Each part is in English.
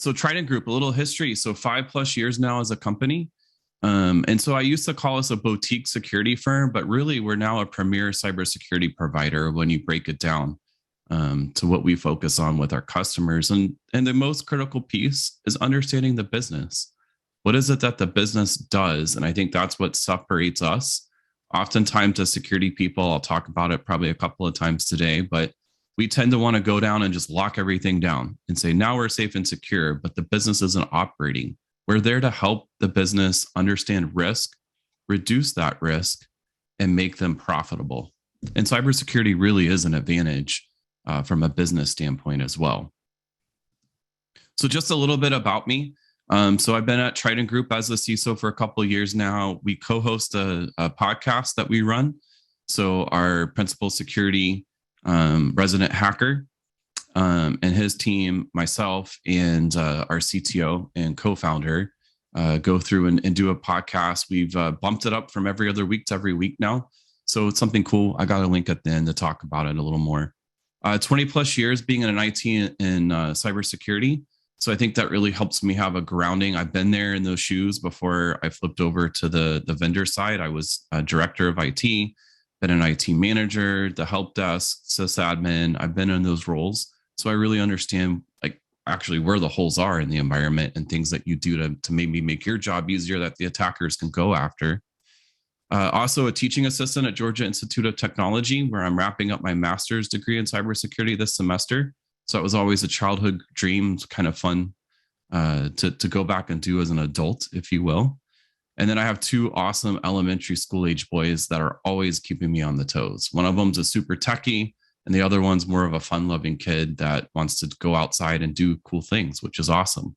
So Triden Group, a little history. So 5+ years now as a company. And so I used to call us a boutique security firm, but really we're now a premier cybersecurity provider when you break it down to what we focus on with our customers. And the most critical piece is understanding the business. What is it that the business does? And I think that's what separates us. Oftentimes, as security people, I'll talk about it probably a couple of times today, but we tend to want to go down and just lock everything down and say, now we're safe and secure, but the business isn't operating. We're there to help the business understand risk, reduce that risk, and make them profitable. And cybersecurity really is an advantage from a business standpoint as well. So just a little bit about me. So I've been at Triden Group as a CISO for a couple of years now. We co-host a podcast that we run. So our principal security resident hacker and his team, myself, and our CTO and co-founder go through and do a podcast. We've bumped it up from every other week to every week now. So it's something cool. I got a link at the end to talk about it a little more. 20+ years being in IT and cybersecurity. So I think that really helps me have a grounding. I've been there in those shoes before I flipped over to the vendor side. I was a director of IT, been an IT manager, the help desk, sysadmin. I've been in those roles. So I really understand like actually where the holes are in the environment and things that you do to maybe make your job easier that the attackers can go after. Also a teaching assistant at Georgia Institute of Technology, where I'm wrapping up my master's degree in cybersecurity this semester. So it was always a childhood dream, kind of fun to go back and do as an adult, if you will. And then I have two awesome elementary school age boys that are always keeping me on the toes. One of them's a super techie, and the other one's more of a fun-loving kid that wants to go outside and do cool things, which is awesome.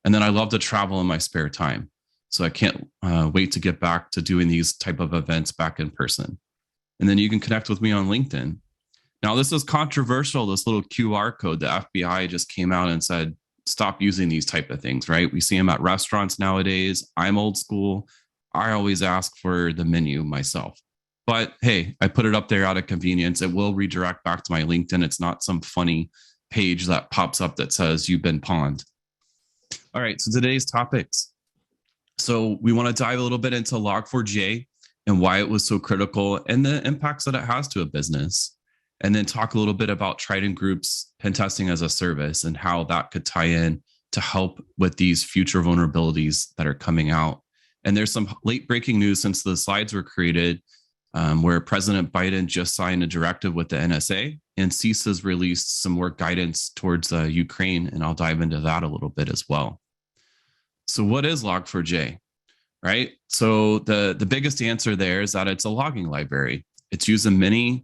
And then I love to travel in my spare time. So I can't wait to get back to doing these type of events back in person. And then you can connect with me on LinkedIn. Now, this is controversial, this little QR code. The FBI just came out and said, stop using these type of things, right? We see them at restaurants nowadays. I'm old school. I always ask for the menu myself. But hey, I put it up there out of convenience. It will redirect back to my LinkedIn. It's not some funny page that pops up that says you've been pawned. All right, so today's topics. So we want to dive a little bit into Log4j and why it was so critical and the impacts that it has to a business. And then talk a little bit about Triden Group's pen testing as a service and how that could tie in to help with these future vulnerabilities that are coming out. And there's some late breaking news since the slides were created, where President Biden just signed a directive with the NSA, and CISA's released some more guidance towards Ukraine. And I'll dive into that a little bit as well. So what is Log4j, right? So the biggest answer there is that it's a logging library. It's used in many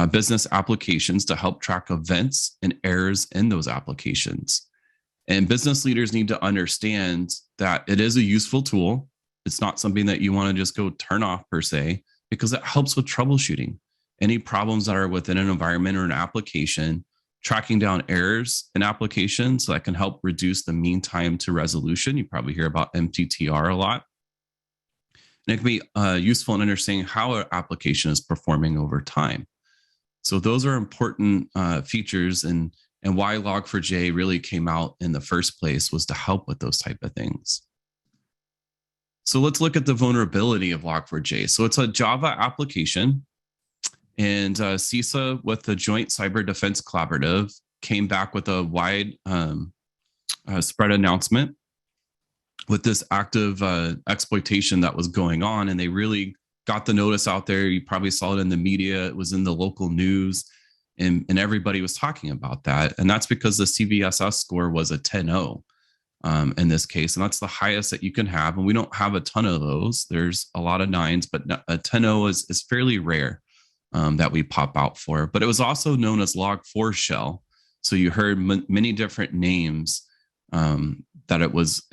business applications to help track events and errors in those applications. And business leaders need to understand that it is a useful tool. It's not something that you want to just go turn off per se, because it helps with troubleshooting any problems that are within an environment or an application, tracking down errors in applications so that can help reduce the mean time to resolution. You probably hear about MTTR a lot. And it can be useful in understanding how an application is performing over time. So those are important features, and why Log4j really came out in the first place was to help with those type of things. So let's look at the vulnerability of Log4j. So it's a Java application, and CISA with the Joint Cyber Defense Collaborative came back with a wide spread announcement with this active exploitation that was going on, and they really got the notice out there. You probably saw it in the media. It was in the local news, and everybody was talking about that. And that's because the CVSS score was a 10.0 in this case. And that's the highest that you can have. And we don't have a ton of those. There's a lot of 9s, but a 10.0 is fairly rare that we pop out for. But it was also known as Log4 shell. So you heard many different names that it was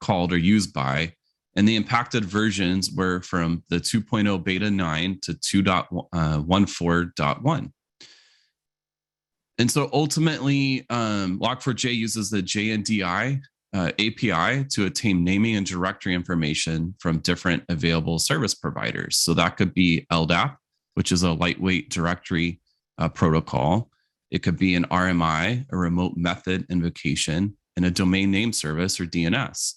called or used by. And the impacted versions were from the 2.0 beta 9 to 2.14.1. And so ultimately, Log4j uses the Jndi API to obtain naming and directory information from different available service providers. So that could be LDAP, which is a lightweight directory protocol. It could be an RMI, a remote method invocation, in a domain name service or DNS.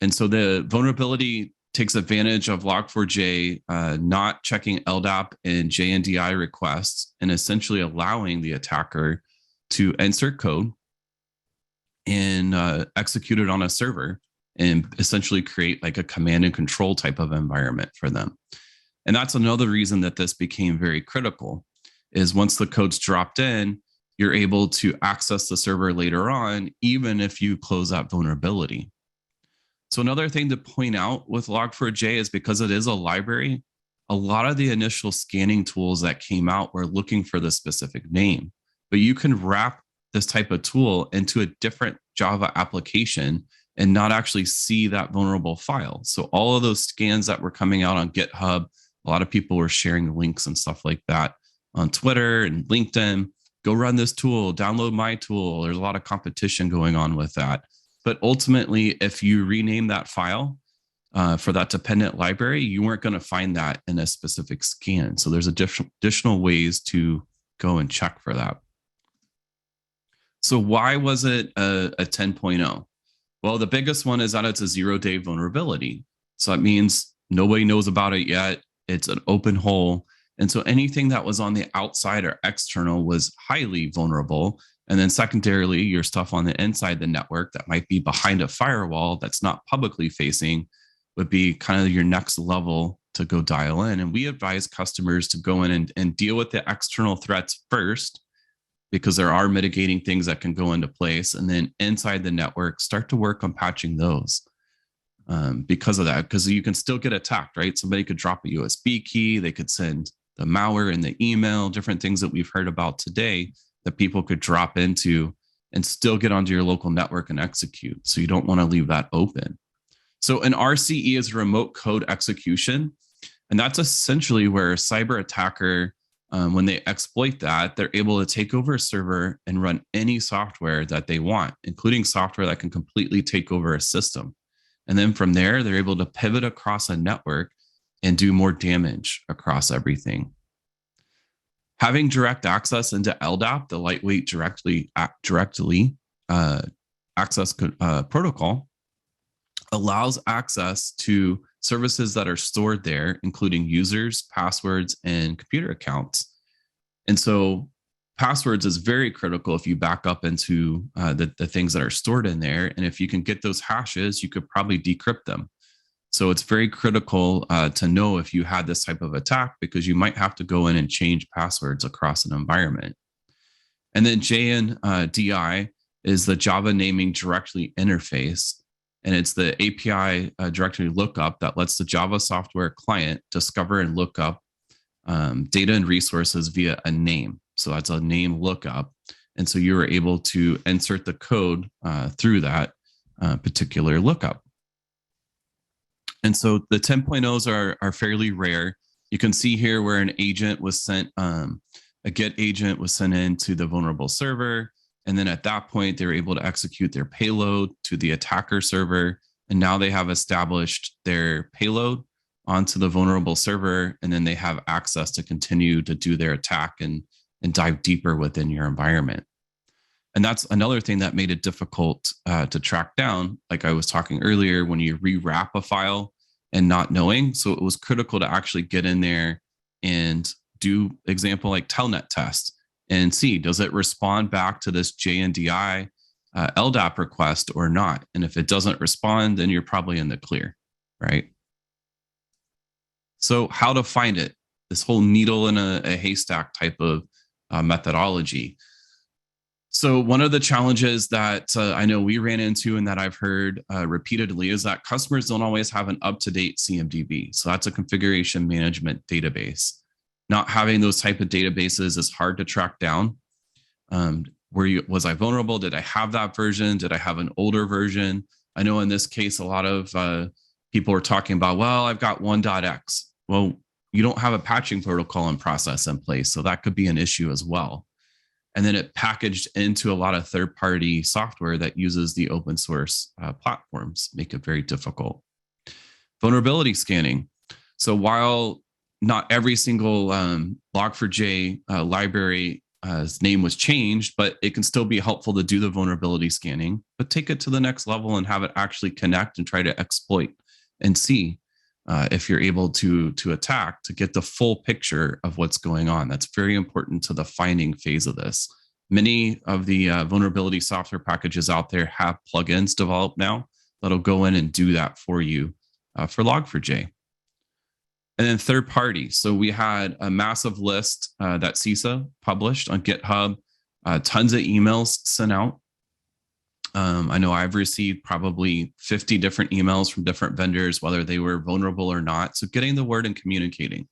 And so the vulnerability takes advantage of Log4j not checking LDAP and Jndi requests and essentially allowing the attacker to insert code and execute it on a server and essentially create like a command and control type of environment for them. And that's another reason that this became very critical, is once the code's dropped in, you're able to access the server later on, even if you close that vulnerability. So another thing to point out with Log4j is because it is a library, a lot of the initial scanning tools that came out were looking for the specific name, but you can wrap this type of tool into a different Java application and not actually see that vulnerable file. So all of those scans that were coming out on GitHub, a lot of people were sharing links and stuff like that on Twitter and LinkedIn. Go run this tool, download my tool. There's a lot of competition going on with that. But ultimately, if you rename that file for that dependent library, you weren't going to find that in a specific scan. So there's additional ways to go and check for that. So why was it a 10.0? Well, the biggest one is that it's a 0-day vulnerability. So that means nobody knows about it yet. It's an open hole. And so anything that was on the outside or external was highly vulnerable. And then secondarily, your stuff on the inside the network that might be behind a firewall that's not publicly facing would be kind of your next level to go dial in. And we advise customers to go in and deal with the external threats first, because there are mitigating things that can go into place. And then inside the network, start to work on patching those because of that, because you can still get attacked, right? Somebody could drop a USB key. They could send the malware in the email, different things that we've heard about today that people could drop into and still get onto your local network and execute. So you don't want to leave that open. So an RCE is remote code execution. And that's essentially where a cyber attacker, when they exploit that, they're able to take over a server and run any software that they want, including software that can completely take over a system. And then from there, they're able to pivot across a network and do more damage across everything. Having direct access into LDAP, the lightweight directly access protocol, allows access to services that are stored there, including users, passwords, and computer accounts. And so passwords is very critical if you back up into the things that are stored in there. And if you can get those hashes, you could probably decrypt them. So it's very critical to know if you had this type of attack, because you might have to go in and change passwords across an environment. And then Jndi is the Java naming directory interface. And it's the API directory lookup that lets the Java software client discover and look up data and resources via a name. So that's a name lookup. And so you were able to insert the code through that particular lookup. And so the 10.0s are fairly rare. You can see here where an agent was sent, a get agent was sent into the vulnerable server. And then at that point, they were able to execute their payload to the attacker server. And now they have established their payload onto the vulnerable server. And then they have access to continue to do their attack and dive deeper within your environment. And that's another thing that made it difficult to track down. Like I was talking earlier, when you rewrap a file and not knowing. So it was critical to actually get in there and do example like telnet test and see, does it respond back to this Jndi LDAP request or not? And if it doesn't respond, then you're probably in the clear, right? So how to find it, this whole needle in a haystack type of methodology. So one of the challenges that I know we ran into and that I've heard repeatedly is that customers don't always have an up-to-date CMDB. So that's a configuration management database. Not having those type of databases is hard to track down. Was I vulnerable? Did I have that version? Did I have an older version? I know in this case, a lot of people are talking about, well, I've got 1.x. Well, you don't have a patching protocol and process in place. So that could be an issue as well. And then it packaged into a lot of third-party software that uses the open source platforms, make it very difficult. Vulnerability scanning. So while not every single Log4j library his name was changed, but it can still be helpful to do the vulnerability scanning, but take it to the next level and have it actually connect and try to exploit and see if you're able to attack to get the full picture of what's going on. That's very important to the finding phase of this. Many of the vulnerability software packages out there have plugins developed now that'll go in and do that for you for Log4j. And then third party. So we had a massive list that CISA published on GitHub, tons of emails sent out. I know I've received probably 50 different emails from different vendors, whether they were vulnerable or not. So getting the word and communicating.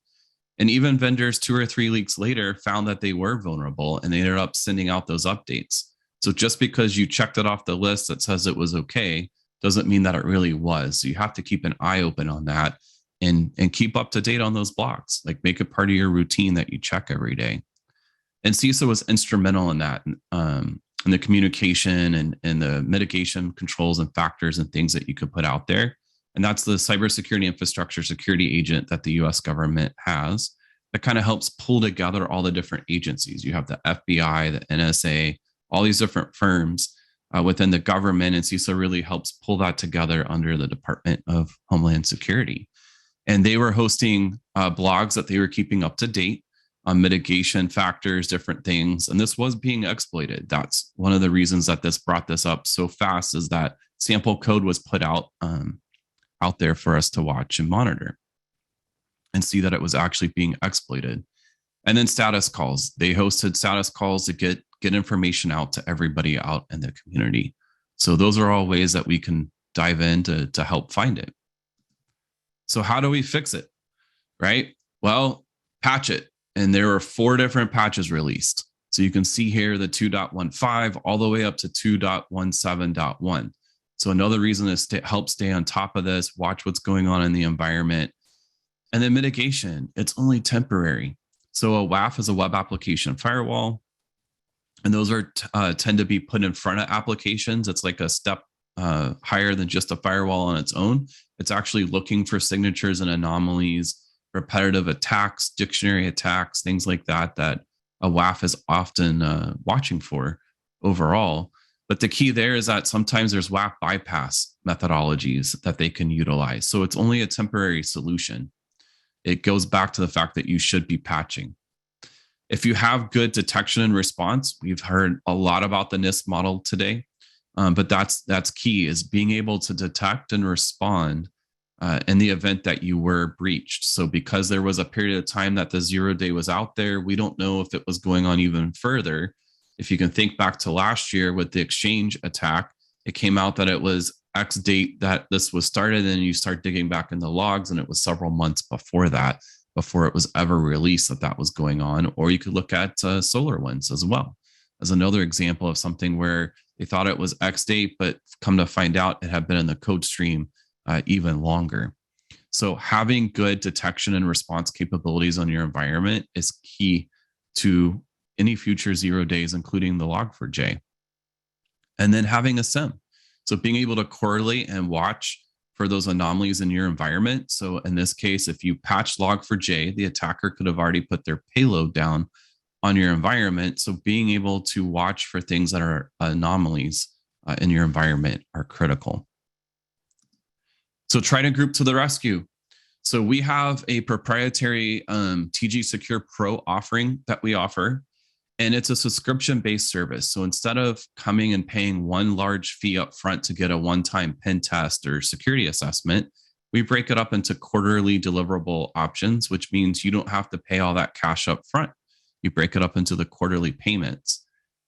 And even vendors 2 or 3 weeks later found that they were vulnerable and they ended up sending out those updates. So just because you checked it off the list that says it was okay, doesn't mean that it really was. So you have to keep an eye open on that and keep up to date on those blocks. Like make it part of your routine that you check every day. And CISA was instrumental in that, in the communication and the mitigation controls and factors and things that you could put out there. And that's the cybersecurity infrastructure security agent that the US government has that kind of helps pull together all the different agencies. You have the FBI, the NSA, all these different firms within the government, and CISA really helps pull that together under the Department of Homeland Security. And they were hosting blogs that they were keeping up to date on mitigation factors, different things. And this was being exploited. That's one of the reasons that this brought this up so fast, is that sample code was put out there for us to watch and monitor and see that it was actually being exploited. And then status calls. They hosted status calls to get information out to everybody out in the community. So those are all ways that we can dive in to help find it. So how do we fix it, right? Well, patch it. And there are 4 different patches released. So you can see here the 2.15 all the way up to 2.17.1. So another reason is to help stay on top of this, watch what's going on in the environment. And then mitigation, it's only temporary. So a WAF is a web application firewall. And those are tend to be put in front of applications. It's like a step higher than just a firewall on its own. It's actually looking for signatures and anomalies, repetitive attacks, dictionary attacks, things like that, that a WAF is often watching for overall. But the key there is that sometimes there's WAF bypass methodologies that they can utilize. So it's only a temporary solution. It goes back to the fact that you should be patching. If you have good detection and response, we've heard a lot about the NIST model today, but that's key, is being able to detect and respond in the event that you were breached. So because there was a period of time that the 0-day was out there, we don't know if it was going on even further. If you can think back to last year with the Exchange attack, it came out that it was X date that this was started, and you start digging back in the logs, and it was several months before that, before it was ever released that was going on. Or you could look at SolarWinds as well as another example of something where they thought it was X date, but come to find out it had been in the code stream even longer. So having good detection and response capabilities on your environment is key to any future 0 days, including the Log4j. And then having a SIM. So being able to correlate and watch for those anomalies in your environment. So in this case, if you patch Log4j, the attacker could have already put their payload down on your environment. So being able to watch for things that are anomalies in your environment are critical. So Triden Group to the rescue. So we have a proprietary TG Secure Pro offering that we offer, and it's a subscription-based service. So instead of coming and paying one large fee up front to get a one-time pen test or security assessment, we break it up into quarterly deliverable options, which means you don't have to pay all that cash up front. You break it up into the quarterly payments.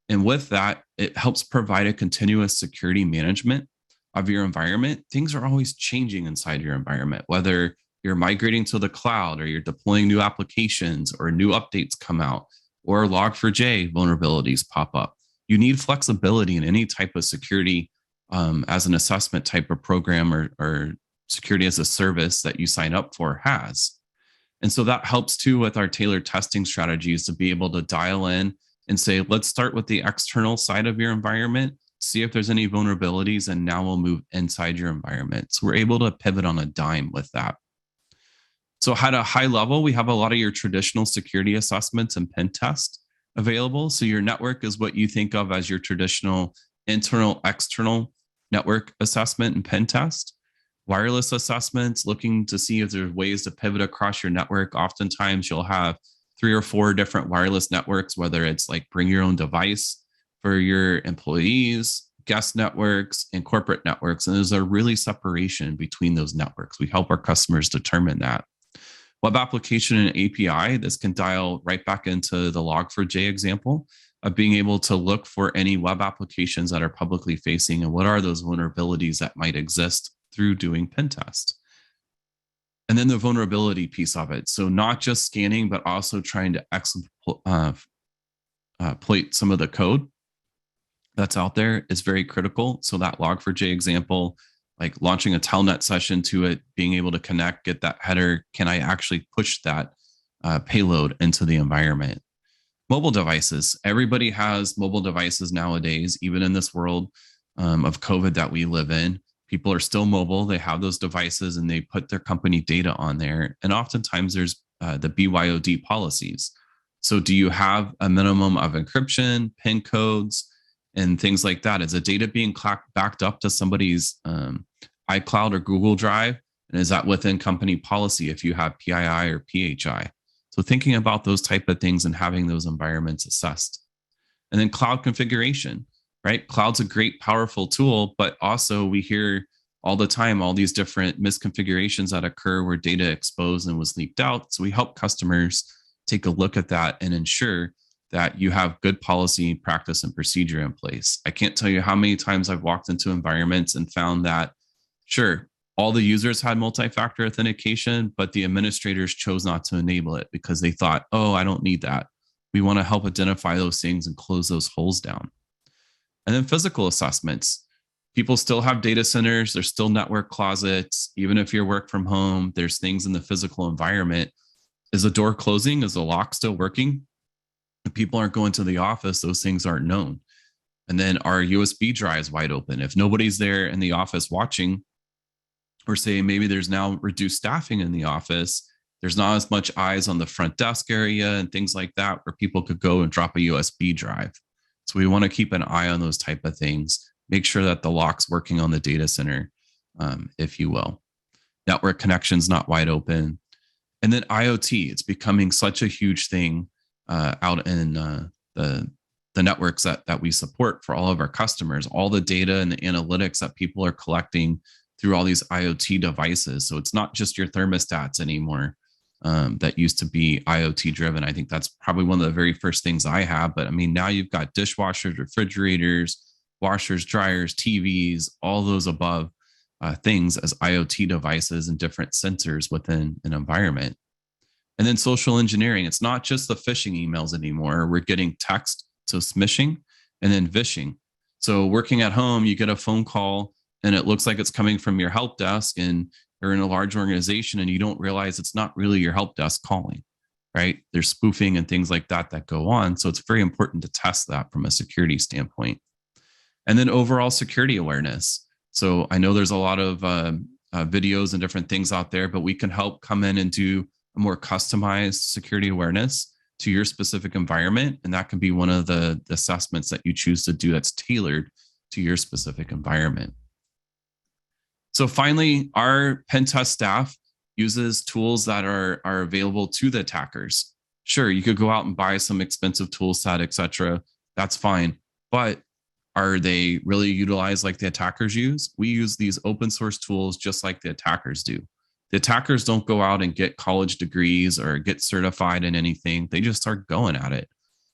And with that, it helps provide a continuous security management of your environment. Things are always changing inside your environment, whether you're migrating to the cloud or you're deploying new applications or new updates come out or Log4j vulnerabilities pop up. You need flexibility in any type of security as an assessment type of program or security as a service that you sign up for has. And so that helps too with our tailored testing strategies to be able to dial in and say, let's start with the external side of your environment, see if there's any vulnerabilities, and now we'll move inside your environment. So we're able to pivot on a dime with that. So at a high level, we have a lot of your traditional security assessments and pen tests. available. So your network is what you think of as your traditional internal, external network assessment and pen test. Wireless assessments, looking to see if there's ways to pivot across your network. Oftentimes you'll have 3 or 4 different wireless networks, whether it's like bring your own device for your employees, guest networks, and corporate networks. And there's a really separation between those networks. We help our customers determine that. Web application and API, this can dial right back into the Log4j example of being able to look for any web applications that are publicly facing and what are those vulnerabilities that might exist through doing pen test. And then the vulnerability piece of it. So not just scanning, but also trying to exploit some of the code that's out there is very critical. So that Log4j example, like launching a telnet session to it, being able to connect, get that header. Can I actually push that payload into the environment? Mobile devices. Everybody has mobile devices nowadays, even in this world of COVID that we live in. People are still mobile. They have those devices and they put their company data on there. And oftentimes there's the BYOD policies. So do you have a minimum of encryption, PIN codes, and things like that? Is the data being backed up to somebody's iCloud or Google Drive? And is that within company policy if you have PII or PHI? So thinking about those type of things and having those environments assessed. And then cloud configuration, right? Cloud's a great, powerful tool, but also we hear all the time, all these different misconfigurations that occur where data exposed and was leaked out. So we help customers take a look at that and ensure that you have good policy, practice, and procedure in place. I can't tell you how many times I've walked into environments and found that, sure, all the users had multi-factor authentication, but the administrators chose not to enable it because they thought, oh, I don't need that. We want to help identify those things and close those holes down. And then physical assessments. People still have data centers. There's still network closets. Even if you work from home, there's things in the physical environment. Is the door closing? Is the lock still working? If people aren't going to the office, those things aren't known. And then are USB drives wide open? If nobody's there in the office watching, or say maybe there's now reduced staffing in the office, there's not as much eyes on the front desk area and things like that where people could go and drop a USB drive. So we want to keep an eye on those type of things. Make sure that the lock's working on the data center, if you will. Network connections not wide open. And then IoT, it's becoming such a huge thing out in the networks that we support for all of our customers, all the data and the analytics that people are collecting through all these IoT devices. So it's not just your thermostats anymore that used to be IoT driven. I think that's probably one of the very first things I have. But I mean, now you've got dishwashers, refrigerators, washers, dryers, TVs, all those above things as IoT devices and different sensors within an environment. And then social engineering. It's not just the phishing emails anymore. We're getting text, so smishing, and then vishing. So working at home, you get a phone call and it looks like it's coming from your help desk and you're in a large organization and you don't realize it's not really your help desk calling, right? There's spoofing and things like that that go on. So it's very important to test that from a security standpoint. And then overall security awareness. So I know there's a lot of videos and different things out there, but we can help come in and do a more customized security awareness to your specific environment. And that can be one of the assessments that you choose to do that's tailored to your specific environment. So finally, our pen test staff uses tools that are available to the attackers. Sure, you could go out and buy some expensive tool set, et cetera. That's fine. But are they really utilized like the attackers use? We use these open source tools just like the attackers do. The attackers don't go out and get college degrees or get certified in anything. They just start going at it.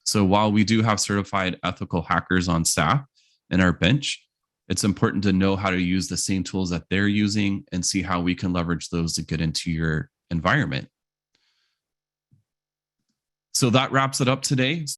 So while we do have certified ethical hackers on staff in our bench, it's important to know how to use the same tools that they're using and see how we can leverage those to get into your environment. So that wraps it up today.